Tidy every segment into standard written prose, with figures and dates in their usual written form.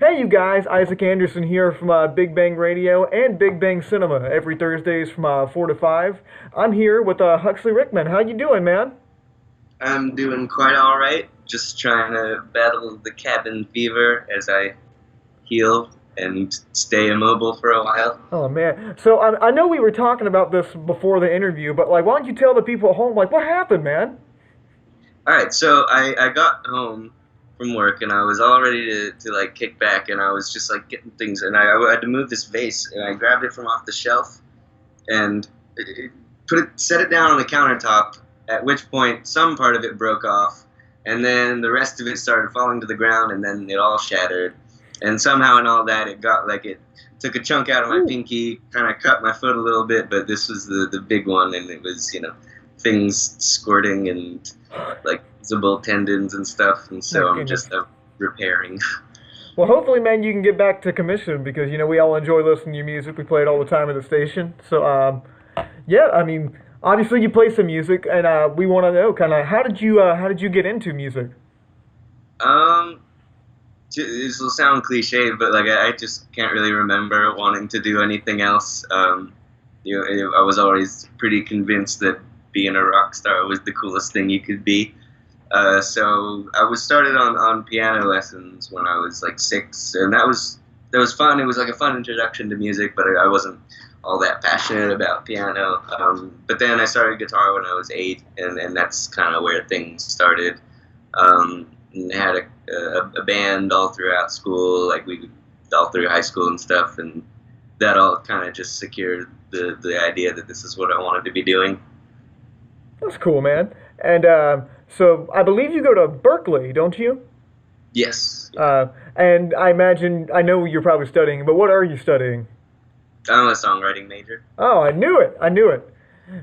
Hey, you guys, Isaac Anderson here from Big Bang Radio and Big Bang Cinema every Thursdays from 4 to 5. I'm here with Huxley Rittman. How you doing, man? I'm doing quite all right. Just trying to battle the cabin fever as I heal and stay immobile for a while. Oh, man. So I know we were talking about this before the interview, but like, why don't you tell the people at home, like, what happened, man? All right, so I got home from work and I was all ready to like kick back, and I was just like getting things, and I had to move this vase, and I grabbed it from off the shelf and set it down on the countertop. At which point, some part of it broke off, and then the rest of it started falling to the ground, and then it all shattered. And somehow in all that, it took a chunk out of my pinky, kind of cut my foot a little bit, but this was the big one, and it was, things squirting and like visible tendons and stuff, and so I'm just repairing. Well, hopefully, man, you can get back to commission because, we all enjoy listening to your music. We play it all the time at the station. So, yeah, I mean, obviously you play some music, and we want to know kind of how did you get into music? This will sound cliche, but like I just can't really remember wanting to do anything else. I was always pretty convinced that being a rock star was the coolest thing you could be. So I was started on piano lessons when I was like 6, and that was fun. It was like a fun introduction to music, but I wasn't all that passionate about piano. But then I started guitar when I was 8, and that's kind of where things started. And had a band all throughout school, all through high school and stuff, and that all kind of just secured the idea that this is what I wanted to be doing. That's cool, man. And so I believe you go to Berkeley, don't you? Yes. And I know you're probably studying, but what are you studying? I'm a songwriting major. Oh, I knew it.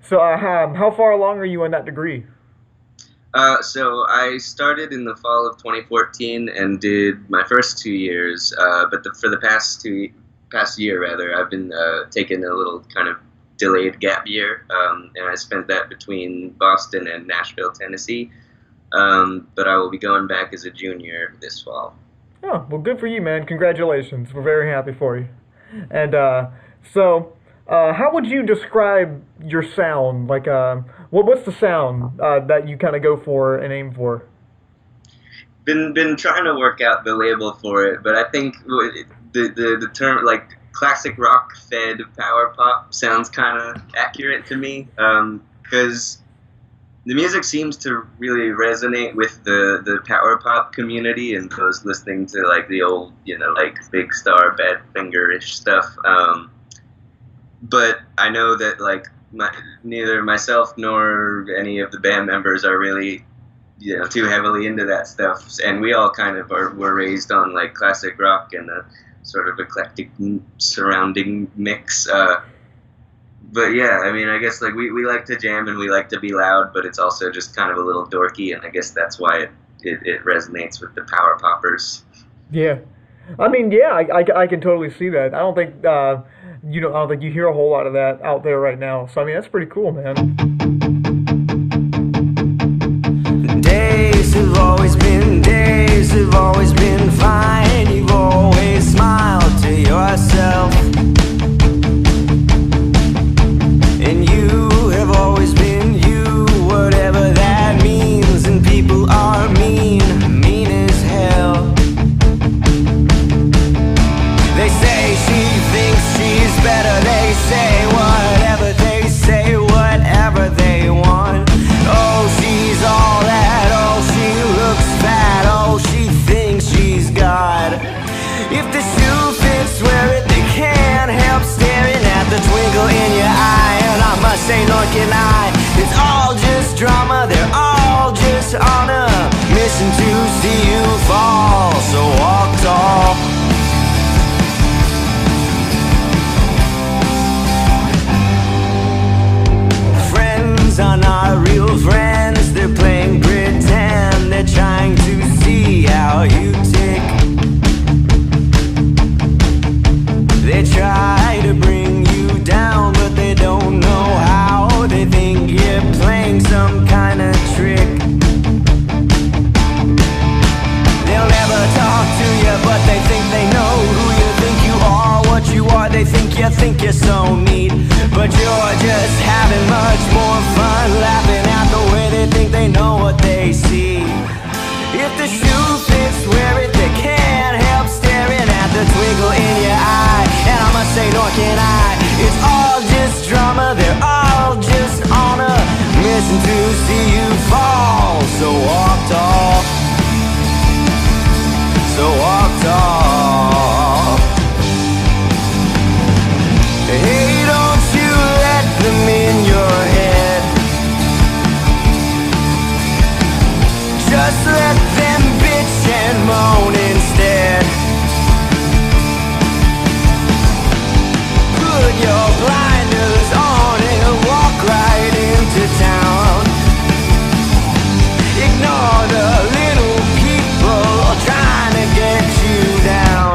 So how far along are you in that degree? So I started in the fall of 2014 and did my first 2 years, but for the past year rather, I've been taking a little kind of delayed gap year, and I spent that between Boston and Nashville, Tennessee. But I will be going back as a junior this fall. Oh, well, good for you, man. Congratulations. We're very happy for you. And how would you describe your sound? Like, what's the sound that you kind of go for and aim for? Been trying to work out the label for it, but I think the term like classic rock fed power pop sounds kind of accurate to me, because the music seems to really resonate with the power pop community and those listening to like the old, like Big Star, Badfinger-ish stuff. But I know that like neither myself nor any of the band members are really, too heavily into that stuff, and we all kind of were raised on like classic rock and a sort of eclectic surrounding mix. But yeah, I mean, I guess like we like to jam and we like to be loud, but it's also just kind of a little dorky, and I guess that's why it resonates with the power poppers. Yeah, I mean, yeah, I can totally see that. I don't think I don't think you hear a whole lot of that out there right now. So I mean, that's pretty cool, man. Days have always been fine. You've always smiled to yourself. And you have always been you, whatever that means. And people are mean as hell. They say she thinks she's better. They say whatever they want. Oh, she's all that. Oh, she looks fat. Oh, she thinks she's God. If the shoe fits, wear it. They can't help staring at the twinkle in your eye. And I must say, nor can I. It's all just drama. They're all just on a mission to see you fall. So walk tall. Friends are not real friends. They're playing pretend. They're trying to see how you tick. They try to bring you down, but they don't know how. They think you're playing some kind of trick. They'll never talk to you, but they you're so neat. But you're just having much more fun laughing at the way they think they know what they see. If the shoe fits, wear it, they can't help staring at the twinkle in your eye. And I must say, nor can I. It's all just drama, they're all just on a mission to see you fall. So walk tall, so walk tall. Hey, don't you let them in your head. Just let them bitch and moan instead. Put your blinders on and walk right into town. Ignore the little people trying to get you down.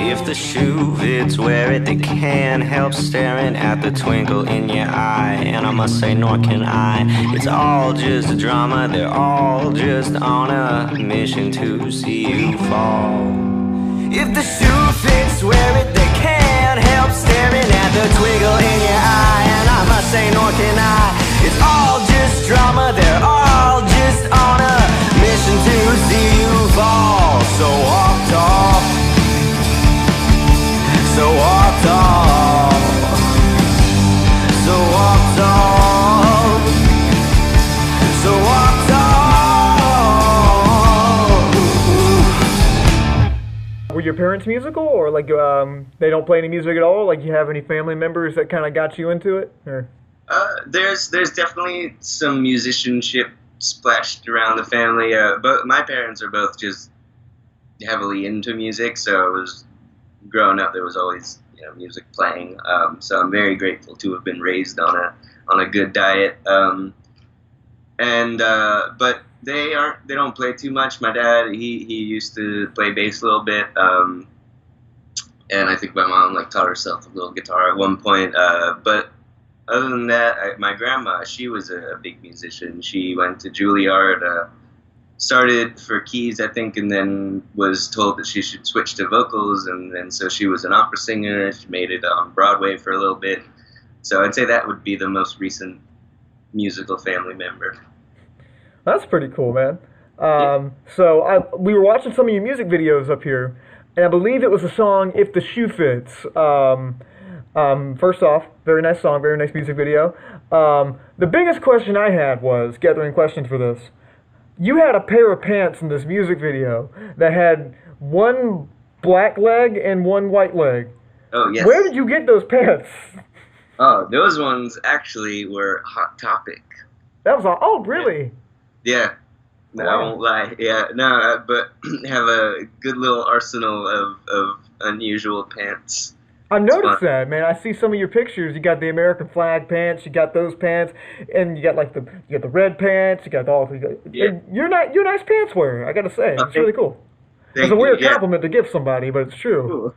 If the shoe fits, wear it, they can't help staring at the twinkle in your eye. And I must say, nor can I. It's all just drama, they're all just on a mission to see you fall. If the shoe fits, wear it, they can't help staring at the twinkle in your eye. And I must say, nor can I. It's all just drama, they're all just on a mission to see you fall. So walk tall, so walk tall, so walk tall, so walk tall. Were your parents musical, or like they don't play any music at all? Like, you have any family members that kind of got you into it? Or? There's definitely some musicianship splashed around the family, but my parents are both just heavily into music, so it was growing up there was always music playing. So I'm very grateful to have been raised on a good diet. But they don't play too much. My dad he used to play bass a little bit, and I think my mom taught herself a little guitar at one point. But other than that, my grandma, she was a big musician. She went to Juilliard, started for keys, I think, and then was told that she should switch to vocals, and so she was an opera singer. She made it on Broadway for a little bit. So I'd say that would be the most recent musical family member. That's pretty cool, man. So we were watching some of your music videos up here, and I believe it was the song "If the Shoe Fits." First off, very nice song, very nice music video. The biggest question I had was, gathering questions for this, you had a pair of pants in this music video that had one black leg and one white leg. Oh, yes. Where did you get those pants? Oh, those ones actually were Hot Topic. That was all, oh, really? Yeah. No, I won't lie. Yeah, no, but have a good little arsenal of unusual pants. I noticed that, man. I see some of your pictures. You got the American flag pants. You got those pants, and you got the red pants. You got all. Yeah. You're a nice pants wearer. I gotta say, it's really cool. It's a weird compliment to give somebody, but it's true. Cool.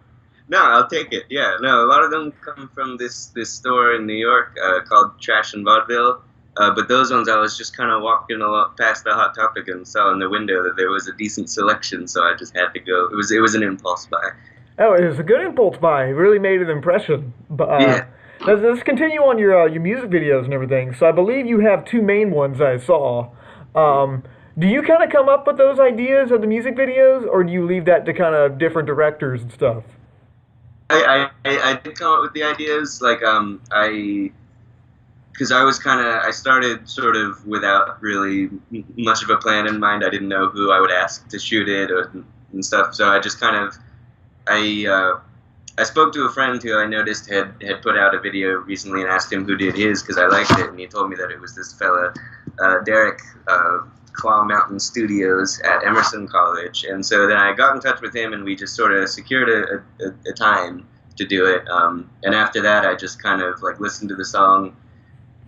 No, I'll take it. Yeah, no, a lot of them come from this store in New York called Trash and Vaudeville. But those ones, I was just kind of walking past the Hot Topic and saw in the window that there was a decent selection, so I just had to go. It was an impulse buy. Oh, it was a good impulse buy. It really made an impression. But yeah. Let's continue on your music videos and everything. So I believe you have two main ones I saw. Do you kind of come up with those ideas of the music videos, or do you leave that to kind of different directors and stuff? I did come up with the ideas, because I started sort of without really much of a plan in mind. I didn't know who I would ask to shoot it and stuff, so I just kind of, I spoke to a friend who I noticed had put out a video recently and asked him who did his, because I liked it, and he told me that it was this fella, Derek, Claw Mountain Studios at Emerson College. And so then I got in touch with him, and we just sort of secured a time to do it. And after that, I just kind of listened to the song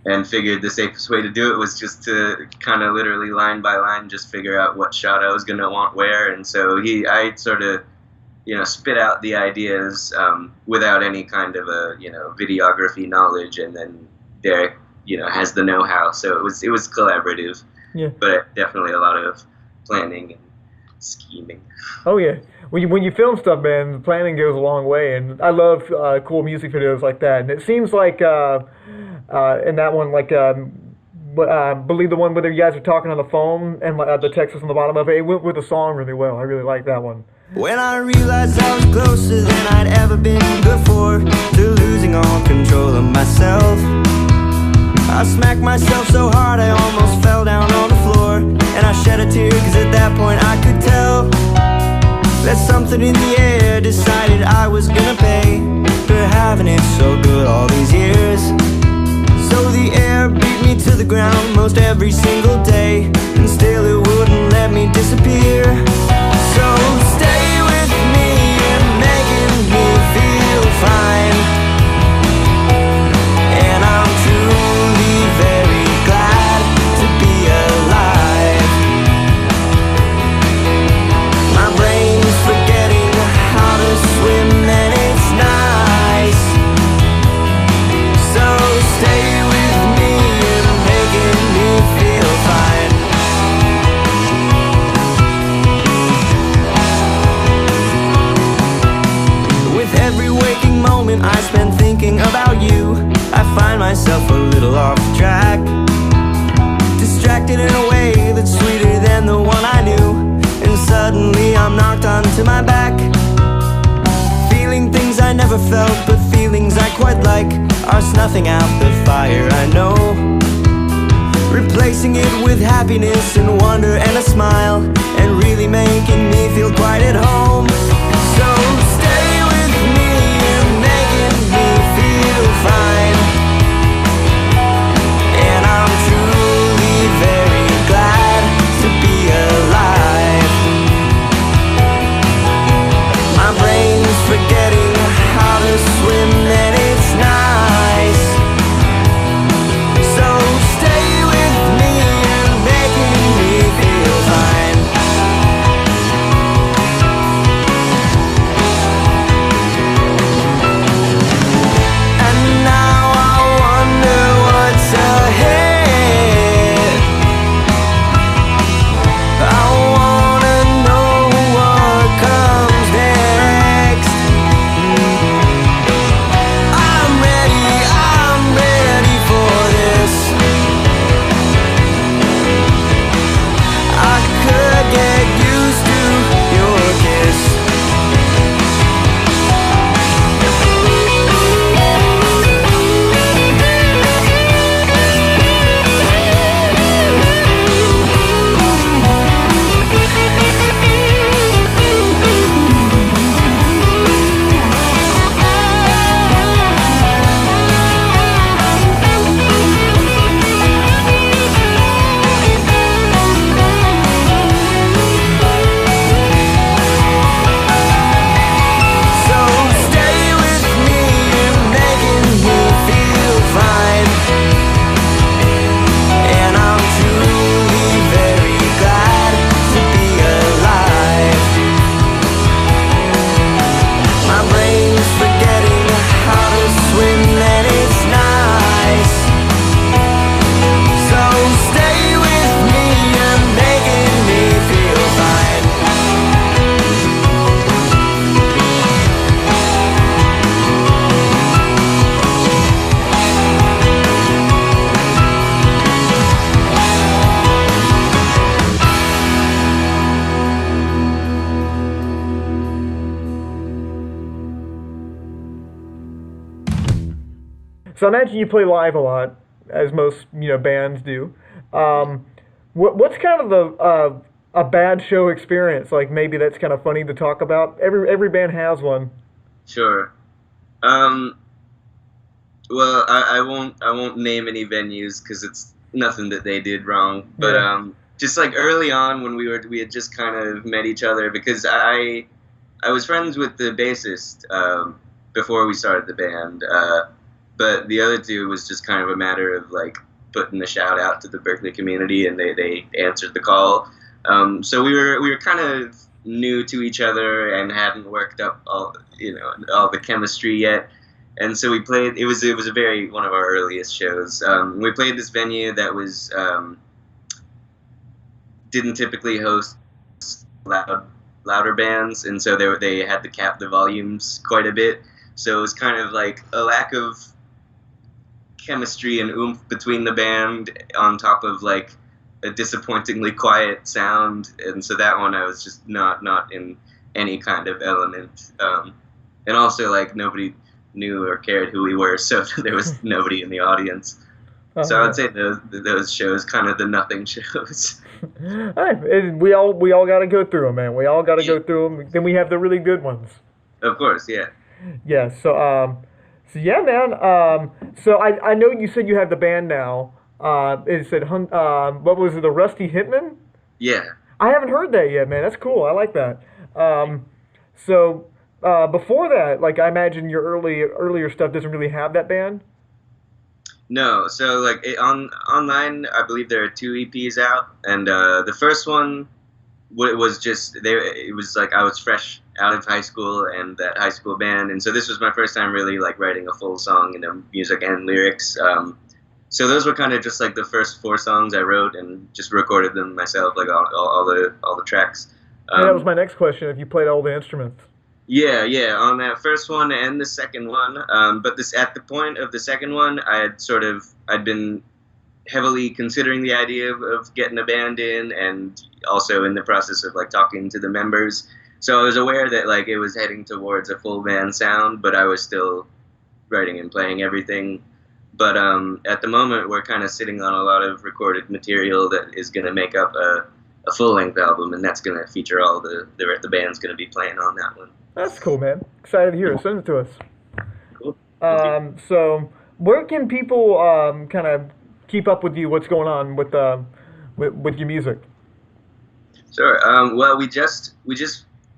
and figured the safest way to do it was just to kind of literally line by line just figure out what shot I was going to want where. And so I sort of, spit out the ideas without any kind of a, videography knowledge, and then Derek, has the know-how. So it was collaborative, yeah. But definitely a lot of planning scheming. Oh yeah, when you film stuff, man, the planning goes a long way, and I love cool music videos like that. And it seems like in that one, like believe the one where you guys are talking on the phone and the text is on the bottom of it. It went with the song really well. I really like that one. When I realized I was closer than I'd ever been before to losing all control of myself, I smacked myself so hard I almost fell down on the floor. And I shed a tear, cause at that point I could tell that something in the air decided I was gonna pay for having it so good all these years. So the air beat me to the ground most every single day, and still it wouldn't let me disappear. So stay with me and making me feel fine. And I'm truly very glad to be alive. My brain's forgetting how to swim and it's nice. So stay with me and making me feel fine. With every waking moment I spend thinking about you, I find myself a little off track, distracted in a way that's sweeter than the one I knew. And suddenly I'm knocked onto my back, feeling things I never felt, but feelings I quite like are snuffing out the fire I know, replacing it with happiness and wonder and a smile, and really making me feel quite at home. So stay with me and making me feel fine. And I'm truly very glad to be alive. My brain's forgetting how to swim and it's nice. So stay with me and making me feel fine. And now I wonder what's ahead. I wanna know what comes next. I'm ready for this. I could get used to your kiss. So stay with me and making me feel fine. And I'm truly very glad to be alive. My brain's forgetting how to swim and it's nice. So stay with me and making me feel fine. So I imagine you play live a lot, as most bands do. What's kind of the a bad show experience? Like maybe that's kind of funny to talk about. Every band has one. Sure. Well, I won't name any venues because it's nothing that they did wrong. But Yeah. just like early on when we had just kind of met each other, because I was friends with the bassist before we started the band, but the other two was just kind of a matter of like putting the shout out to the Berkeley community, and they answered the call. So we were kind of new to each other and hadn't worked up all the chemistry yet. And so we played. It was one of our earliest shows. We played this venue that was didn't typically host louder bands, and so they had to cap the volumes quite a bit. So it was kind of like a lack of chemistry and oomph between the band on top of like a disappointingly quiet sound, and so that one I was just not in any kind of element, and also like nobody knew or cared who we were, so there was nobody in the audience. So I would say those shows, kind of the nothing shows. We all got to go through them, man. We all got to go through them. Then we have the really good ones. Of course, yeah. Yeah. So yeah, man. So I know you said you have the band now. It said what was it? The Rusty Hitmen? Yeah. I haven't heard that yet, man. That's cool. I like that. So before that, like I imagine your earlier stuff doesn't really have that band. No, so like online, I believe there are 2 EPs out, and the first one was just it was like I was fresh out of high school and that high school band, and so this was my first time really like writing a full song, music and lyrics. So those were kind of just like the first 4 songs I wrote and just recorded them myself, like all the tracks. And that was my next question: if you played all the instruments. Yeah, on that first one and the second one. But at the point of the second one, I'd been heavily considering the idea of getting a band in, and also in the process of like talking to the members. So I was aware that like it was heading towards a full band sound, but I was still writing and playing everything. But at the moment, we're kind of sitting on a lot of recorded material that is going to make up a full-length album, and that's going to feature all the band's going to be playing on that one. That's cool, man. Excited to hear it. Send it to us. Cool. So where can people kind of keep up with you? What's going on with your music? Sure. Well, we just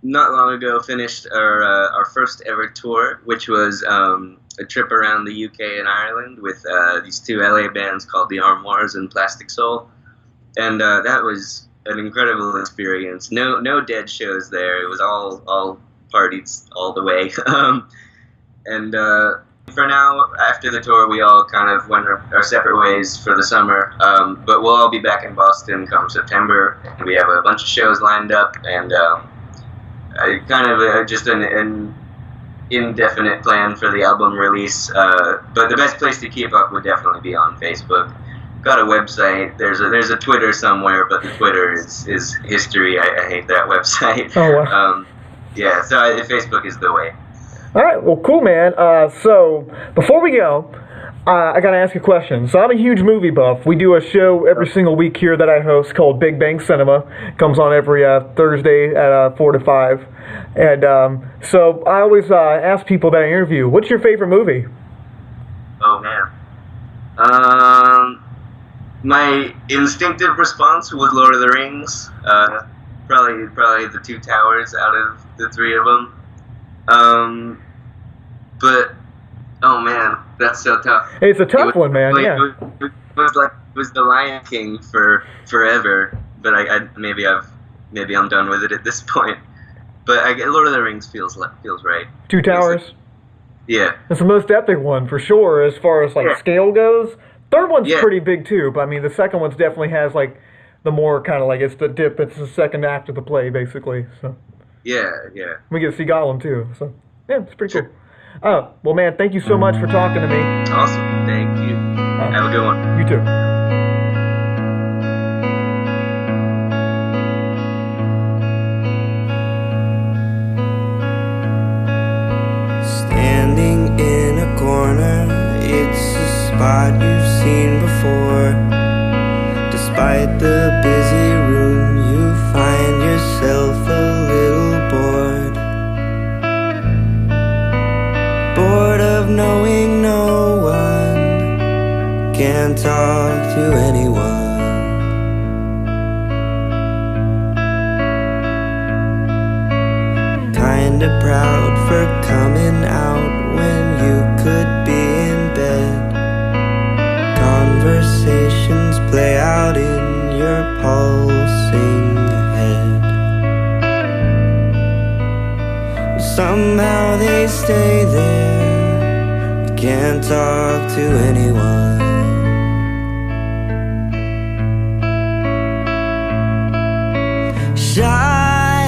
not long ago finished our first ever tour, which was a trip around the UK and Ireland with these 2 LA bands called the Armoires and Plastic Soul, and that was an incredible experience. No dead shows there. It was all parties all the way. And for now, after the tour, we all kind of went our separate ways for the summer. But we'll all be back in Boston come September. We have a bunch of shows lined up, and kind of just an indefinite plan for the album release. But the best place to keep up would definitely be on Facebook. Got a website. There's a Twitter somewhere, but the Twitter is history. I hate that website. Oh, wow. Yeah, so Facebook is the way. All right, well, cool, man. So before we go, I got to ask a question. So I'm a huge movie buff. We do a show every single week here that I host called Big Bang Cinema. It comes on every Thursday at 4 to 5. And so I always ask people that I interview, what's your favorite movie? Oh, man. My instinctive response was Lord of the Rings. Probably the 2 towers out of the 3 of them. But oh man, that's so tough. It's a tough one, man. Yeah. It was the Lion King for forever, but maybe I'm done with it at this point. But Lord of the Rings feels right. 2 towers. Yeah. It's the most epic one for sure, as far as like scale goes. Third one's pretty big too, but I mean the second one's definitely has like the more kind of like it's the dip. It's the second act of the play basically. So. Yeah. We get to see Gollum too. So yeah, it's pretty cool. Well, man, thank you so much for talking to me. Awesome. Thank you. Have a good one. You too. Standing in a corner, it's a spot you've seen before. Despite the busy room, you find yourself a little bored. Bored of knowing no one, can't talk to anyone. Kinda proud for coming out when you could be in bed. Conversations play out in your pulsing head. Somehow they stay there. You can't talk to anyone. Shy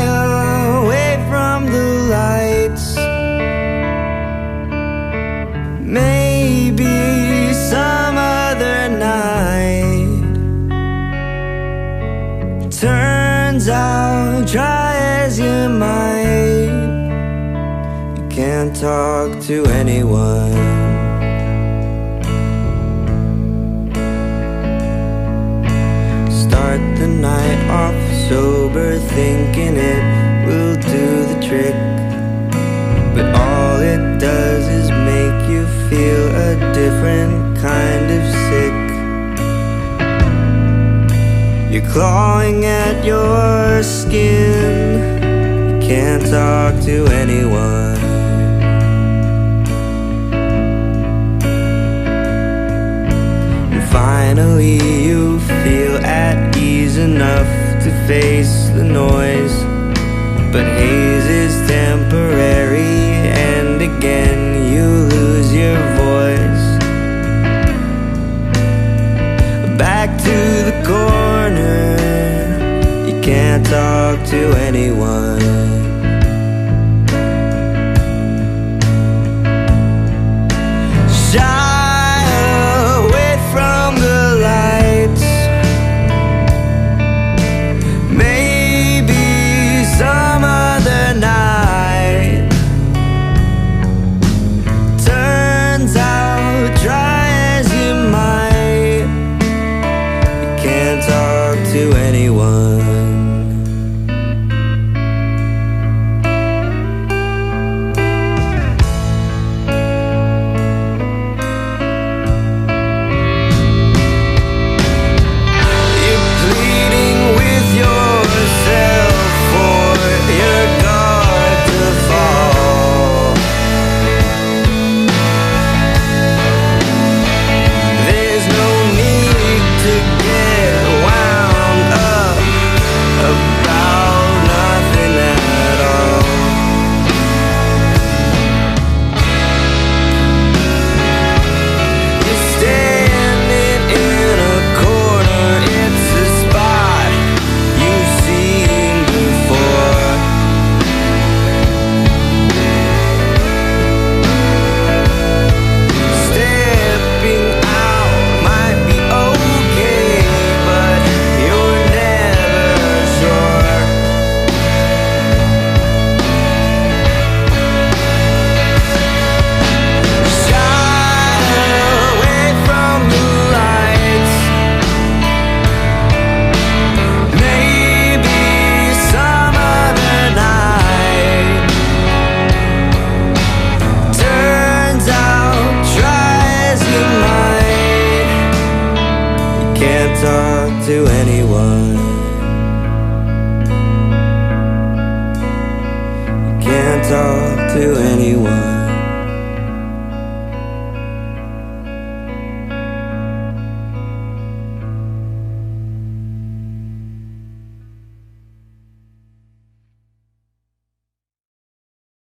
can't talk to anyone. Start the night off sober, thinking it will do the trick, but all it does is make you feel a different kind of sick. You're clawing at your skin, you can't talk to anyone. And finally you feel at ease enough to face the noise, but haze is temporary, and again you lose your voice. Back to the corner, you can't talk to anyone. Shy away from the lights, maybe some other night. Turns out, try as you might, you can't talk to anyone. You're pleading with yourself for your guard to fall. There's no need to get wound up about nothing at all. You're standing in a corner, it's a spot you've seen before. Stepping out might be okay, but you're never sure. Shy away from the lights, maybe some other night. Turns out, try as you might, you can't talk to anyone. You can't talk to anyone.